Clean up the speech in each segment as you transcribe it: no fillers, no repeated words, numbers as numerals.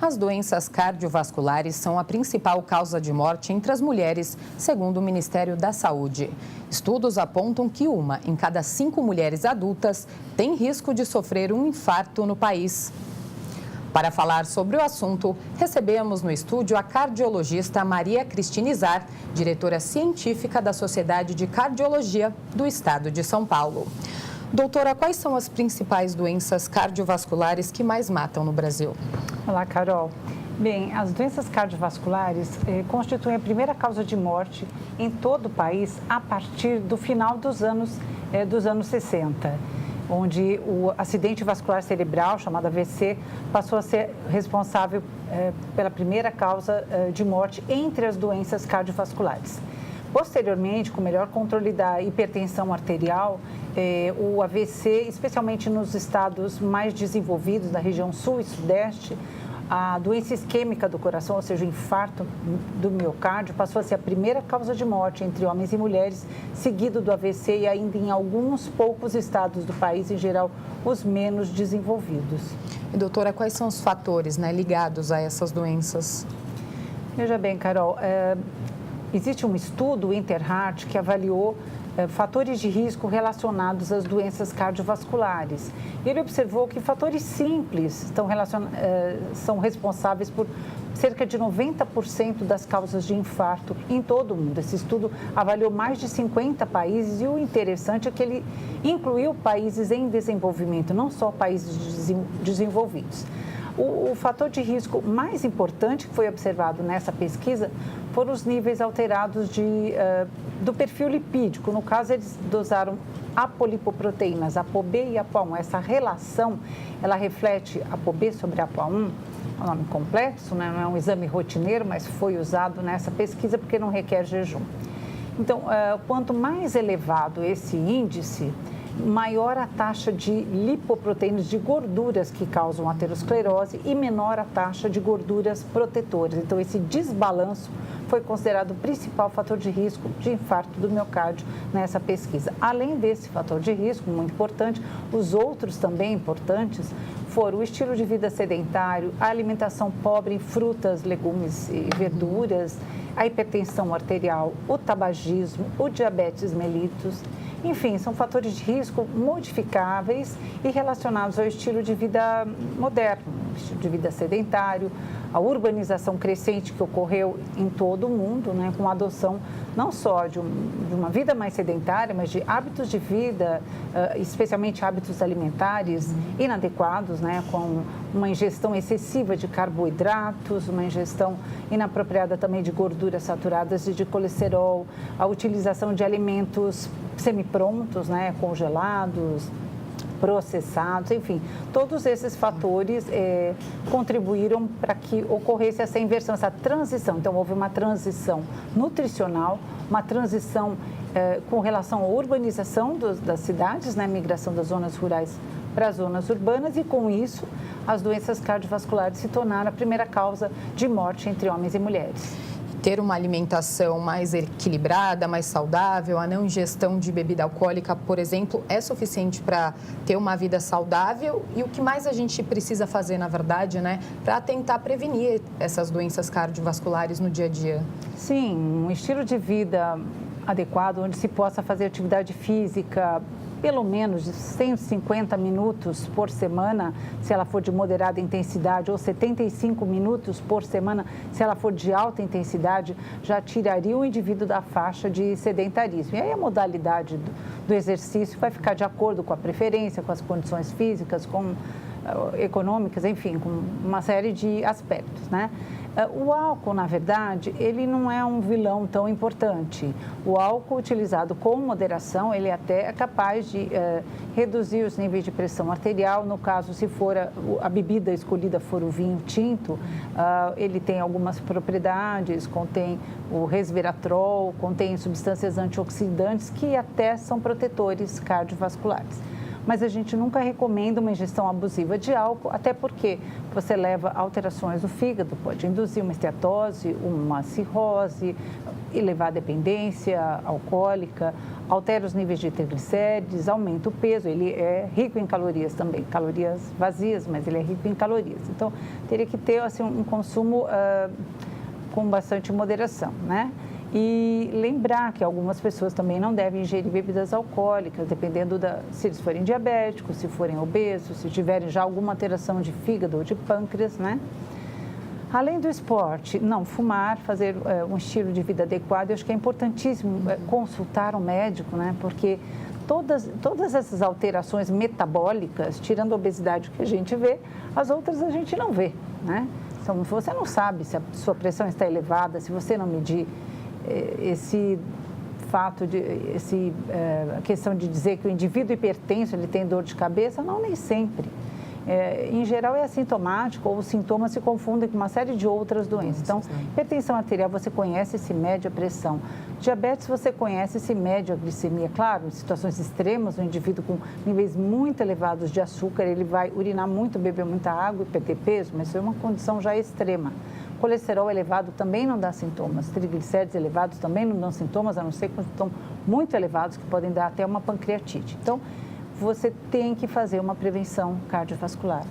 As doenças cardiovasculares são a principal causa de morte entre as mulheres, segundo o Ministério da Saúde. Estudos apontam que 1 em cada 5 mulheres adultas tem risco de sofrer um infarto no país. Para falar sobre o assunto, recebemos no estúdio a cardiologista Maria Cristina Izar, diretora científica da Sociedade de Cardiologia do Estado de São Paulo. Doutora, quais são as principais doenças cardiovasculares que mais matam no Brasil? Olá, Carol. Bem, as doenças cardiovasculares constituem a primeira causa de morte em todo o país a partir do final dos anos 60, onde o acidente vascular cerebral, chamado AVC, passou a ser responsável pela primeira causa de morte entre as doenças cardiovasculares. Posteriormente, com o melhor controle da hipertensão arterial, o AVC, especialmente nos estados mais desenvolvidos, da região sul e sudeste, a doença isquêmica do coração, ou seja, o infarto do miocárdio, passou a ser a primeira causa de morte entre homens e mulheres, seguido do AVC e ainda em alguns poucos estados do país, em geral, os menos desenvolvidos. E, doutora, quais são os fatores ligados a essas doenças? Veja bem, Carol, existe um estudo, o Interheart, que avaliou fatores de risco relacionados às doenças cardiovasculares. Ele observou que fatores simples são responsáveis por cerca de 90% das causas de infarto em todo o mundo. Esse estudo avaliou mais de 50 países e o interessante é que ele incluiu países em desenvolvimento, não só países desenvolvidos. O fator de risco mais importante que foi observado nessa pesquisa foram os níveis alterados do perfil lipídico. No caso, eles dosaram apolipoproteínas, ApoB e ApoA1. Essa relação, ela reflete ApoB sobre ApoA1, é um nome complexo, né? Não é um exame rotineiro, mas foi usado nessa pesquisa porque não requer jejum. Então, quanto mais elevado esse índice, maior a taxa de lipoproteínas, de gorduras que causam aterosclerose e menor a taxa de gorduras protetoras. Então, esse desbalanço foi considerado o principal fator de risco de infarto do miocárdio nessa pesquisa. Além desse fator de risco, muito importante, os outros também importantes foram o estilo de vida sedentário, a alimentação pobre em frutas, legumes e verduras, a hipertensão arterial, o tabagismo, o diabetes mellitus. Enfim, são fatores de risco modificáveis e relacionados ao estilo de vida moderno, estilo de vida sedentário, a urbanização crescente que ocorreu em todo o mundo, né, com a adoção não só de uma vida mais sedentária, mas de hábitos de vida, especialmente hábitos alimentares inadequados, né, com uma ingestão excessiva de carboidratos, uma ingestão inapropriada também de gorduras saturadas e de colesterol, a utilização de alimentos semiprontos, né, congelados, processados, enfim, todos esses fatores contribuíram para que ocorresse essa inversão, essa transição. Então, houve uma transição nutricional, uma transição com relação à urbanização das cidades, né, migração das zonas rurais para as zonas urbanas e, com isso, as doenças cardiovasculares se tornaram a primeira causa de morte entre homens e mulheres. Ter uma alimentação mais equilibrada, mais saudável, a não ingestão de bebida alcoólica, por exemplo, é suficiente para ter uma vida saudável? E o que mais a gente precisa fazer, na verdade, né, para tentar prevenir essas doenças cardiovasculares no dia a dia? Sim, um estilo de vida adequado, onde se possa fazer atividade física pelo menos de 150 minutos por semana, se ela for de moderada intensidade, ou 75 minutos por semana, se ela for de alta intensidade, já tiraria o indivíduo da faixa de sedentarismo. E aí a modalidade do exercício vai ficar de acordo com a preferência, com as condições físicas, econômicas, enfim, com uma série de aspectos, né? O álcool, na verdade, ele não é um vilão tão importante. O álcool utilizado com moderação, ele até é capaz de reduzir os níveis de pressão arterial. No caso, se for a bebida escolhida for o vinho tinto, ele tem algumas propriedades, contém o resveratrol, contém substâncias antioxidantes que até são protetores cardiovasculares. mas a gente nunca recomenda uma ingestão abusiva de álcool, até porque você leva alterações do fígado, pode induzir uma esteatose, uma cirrose, elevar a dependência alcoólica, altera os níveis de triglicérides, aumenta o peso, ele é rico em calorias também, calorias vazias, mas ele é rico em calorias. Então, teria que ter assim, um consumo com bastante moderação, né? E lembrar que algumas pessoas também não devem ingerir bebidas alcoólicas, dependendo se eles forem diabéticos, se forem obesos, se tiverem já alguma alteração de fígado ou de pâncreas, né? Além do esporte, não fumar, fazer um estilo de vida adequado. Eu acho que é importantíssimo consultar um médico, né? Porque todas essas alterações metabólicas, tirando a obesidade que a gente vê, as outras a gente não vê, né? Então, você não sabe se a sua pressão está elevada, se você não medir esse fato a questão de dizer que o indivíduo hipertenso ele tem dor de cabeça, não, nem sempre. Em geral é assintomático ou os sintomas se confundem com uma série de outras doenças. Então, hipertensão arterial, você conhece se mede a pressão. Diabetes, você conhece se mede a glicemia. Claro, em situações extremas, o indivíduo com níveis muito elevados de açúcar, ele vai urinar muito, beber muita água e perder peso, mas isso é uma condição já extrema. Colesterol elevado também não dá sintomas. Triglicérides elevados também não dão sintomas, a não ser quando estão muito elevados, que podem dar até uma pancreatite. Então, você tem que fazer uma prevenção cardiovascular,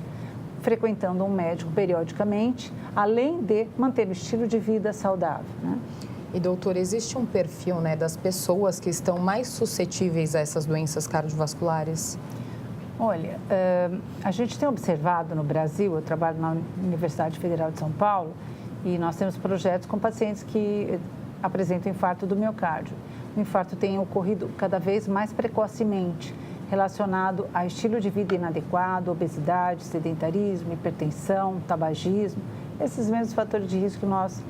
frequentando um médico periodicamente, além de manter o estilo de vida saudável, né? E, doutor, existe um perfil, né, das pessoas que estão mais suscetíveis a essas doenças cardiovasculares? Olha, a gente tem observado no Brasil, eu trabalho na Universidade Federal de São Paulo, e nós temos projetos com pacientes que apresentam infarto do miocárdio. O infarto tem ocorrido cada vez mais precocemente, relacionado a estilo de vida inadequado, obesidade, sedentarismo, hipertensão, tabagismo, esses mesmos fatores de risco que nós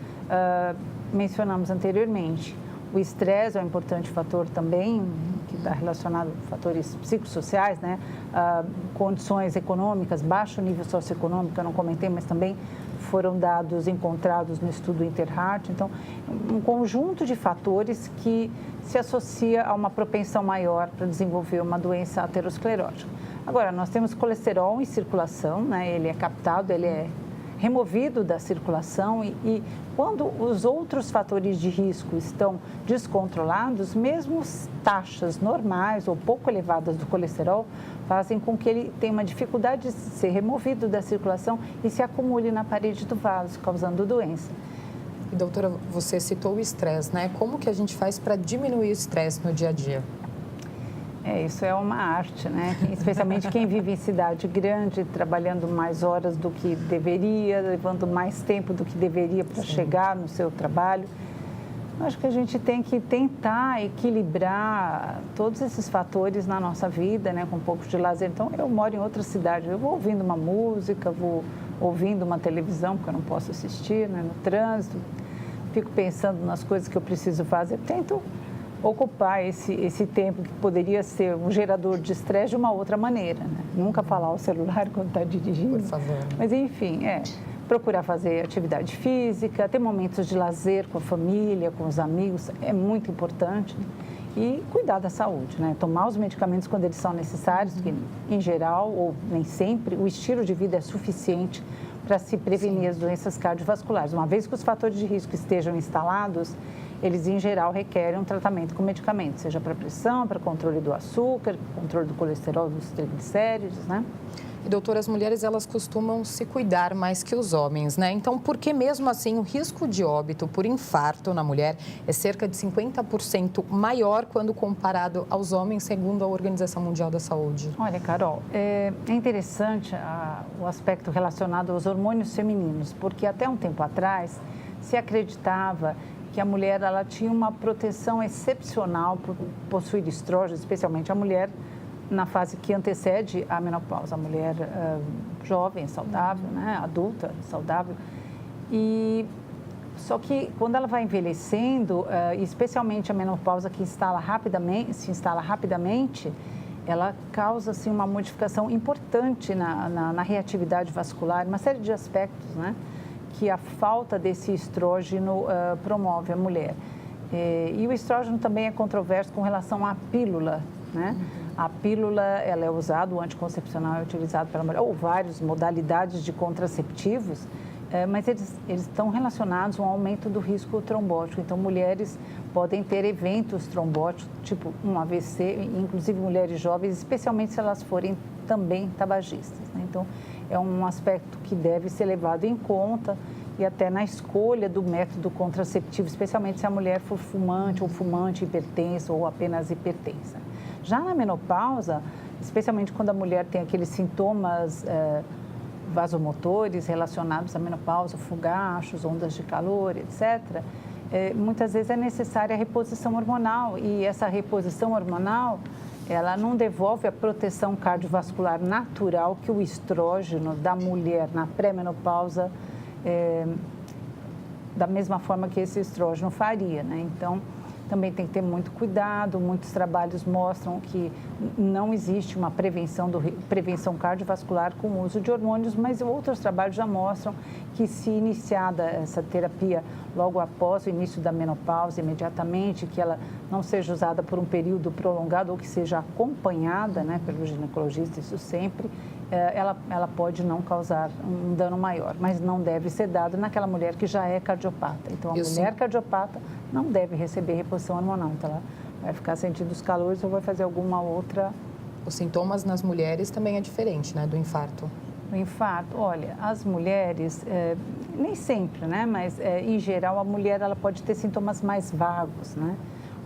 mencionamos anteriormente. O estresse é um importante fator também, que está relacionado a fatores psicossociais, né? Condições econômicas, baixo nível socioeconômico, eu não comentei, mas também foram dados encontrados no estudo Interheart. Então, um conjunto de fatores que se associa a uma propensão maior para desenvolver uma doença aterosclerótica. Agora, nós temos colesterol em circulação, né? Ele é captado, ele é removido da circulação e quando os outros fatores de risco estão descontrolados, mesmo taxas normais ou pouco elevadas do colesterol fazem com que ele tenha uma dificuldade de ser removido da circulação e se acumule na parede do vaso, causando doença. E, doutora, você citou o estresse, né? Como que a gente faz para diminuir o estresse no dia a dia? Isso é uma arte, né? Especialmente quem vive em cidade grande, trabalhando mais horas do que deveria, levando mais tempo do que deveria para chegar no seu trabalho. Acho que a gente tem que tentar equilibrar todos esses fatores na nossa vida, né? Com um pouco de lazer. Então, eu moro em outra cidade, eu vou ouvindo uma música, vou ouvindo uma televisão, porque eu não posso assistir, né? No trânsito, fico pensando nas coisas que eu preciso fazer, tento ocupar esse tempo que poderia ser um gerador de estresse de uma outra maneira, né? Nunca falar ao celular quando está dirigindo. Por favor. Mas, enfim, procurar fazer atividade física, ter momentos de lazer com a família, com os amigos, é muito importante. E cuidar da saúde, né? Tomar os medicamentos quando eles são necessários, que em geral, ou nem sempre, o estilo de vida é suficiente para se prevenir as doenças cardiovasculares. Uma vez que os fatores de risco estejam instalados, eles, em geral, requerem um tratamento com medicamentos, seja para pressão, para controle do açúcar, controle do colesterol, dos triglicéridos, né? E, doutora, as mulheres, elas costumam se cuidar mais que os homens, né? Então, por que mesmo assim o risco de óbito por infarto na mulher é cerca de 50% maior quando comparado aos homens, segundo a Organização Mundial da Saúde? Olha, Carol, é interessante o aspecto relacionado aos hormônios femininos, porque até um tempo atrás se acreditava que a mulher ela tinha uma proteção excepcional por possuir estrógenos, especialmente a mulher na fase que antecede a menopausa, a mulher jovem, saudável, né, adulta, saudável. E só que quando ela vai envelhecendo, especialmente a menopausa que se instala rapidamente, ela causa assim, uma modificação importante na reatividade vascular, uma série de aspectos, né, que a falta desse estrógeno promove a mulher. E o estrógeno também é controverso com relação à pílula, né? A pílula, ela é usada, o anticoncepcional é utilizado pela mulher, ou várias modalidades de contraceptivos, mas eles estão relacionados a um aumento do risco trombótico. Então, mulheres podem ter eventos trombóticos, tipo um AVC, inclusive mulheres jovens, especialmente se elas forem também tabagistas, né? Então, é um aspecto que deve ser levado em conta e até na escolha do método contraceptivo, especialmente se a mulher for fumante ou fumante hipertensa ou apenas hipertensa. Já na menopausa, especialmente quando a mulher tem aqueles sintomas vasomotores relacionados à menopausa, fogachos, ondas de calor, etc., muitas vezes é necessária a reposição hormonal e essa reposição hormonal, ela não devolve a proteção cardiovascular natural que o estrógeno da mulher na pré-menopausa, da mesma forma que esse estrógeno faria, né? Então, também tem que ter muito cuidado, muitos trabalhos mostram que não existe uma prevenção cardiovascular com o uso de hormônios, mas outros trabalhos já mostram que se iniciada essa terapia logo após o início da menopausa, imediatamente, que ela não seja usada por um período prolongado ou que seja acompanhada, né, pelo ginecologista, isso sempre, ela pode não causar um dano maior, mas não deve ser dada naquela mulher que já é cardiopata. Então, a mulher cardiopata não deve receber reposição hormonal, então ela vai ficar sentindo os calores ou vai fazer alguma outra... Os sintomas nas mulheres também é diferente, né, do infarto? O infarto, olha, as mulheres, nem sempre, né, mas em geral a mulher ela pode ter sintomas mais vagos, né?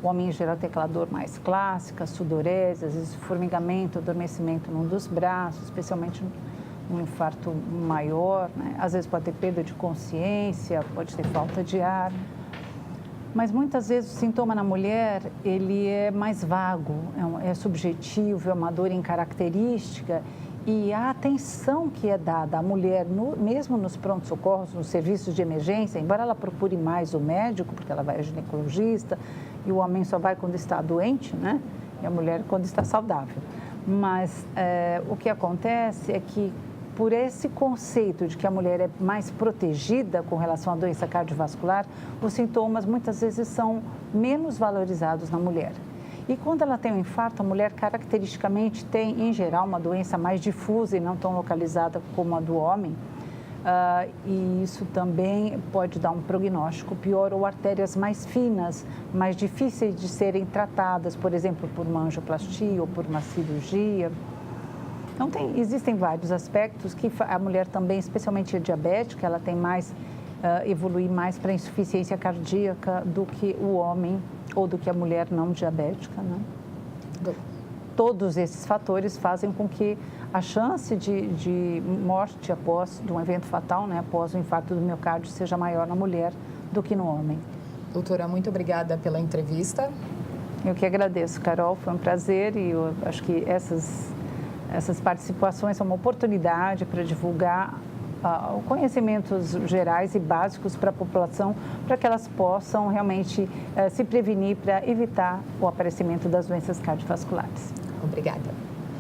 O homem, em geral, tem aquela dor mais clássica, sudorese, às vezes formigamento, adormecimento num dos braços, especialmente um infarto maior, né? Às vezes pode ter perda de consciência, pode ter falta de ar. Mas muitas vezes o sintoma na mulher, ele é mais vago, é subjetivo, é uma dor incaracterística e a atenção que é dada à mulher, mesmo nos pronto-socorros, nos serviços de emergência, embora ela procure mais o médico, porque ela vai ao ginecologista, e o homem só vai quando está doente, né? E a mulher quando está saudável. Mas o que acontece é que, por esse conceito de que a mulher é mais protegida com relação à doença cardiovascular, os sintomas muitas vezes são menos valorizados na mulher. E quando ela tem um infarto, a mulher caracteristicamente tem, em geral, uma doença mais difusa e não tão localizada como a do homem. E isso também pode dar um prognóstico pior ou artérias mais finas, mais difíceis de serem tratadas, por exemplo, por uma angioplastia ou por uma cirurgia. Então, existem vários aspectos que a mulher também, especialmente a diabética, ela tem mais, evoluir mais para insuficiência cardíaca do que o homem ou do que a mulher não diabética, né? Todos esses fatores fazem com que a chance de morte após de um evento fatal, né, após o infarto do miocárdio, seja maior na mulher do que no homem. Doutora, muito obrigada pela entrevista. Eu que agradeço, Carol, foi um prazer e eu acho que essas participações são uma oportunidade para divulgar conhecimentos gerais e básicos para a população, para que elas possam realmente se prevenir para evitar o aparecimento das doenças cardiovasculares. Obrigada.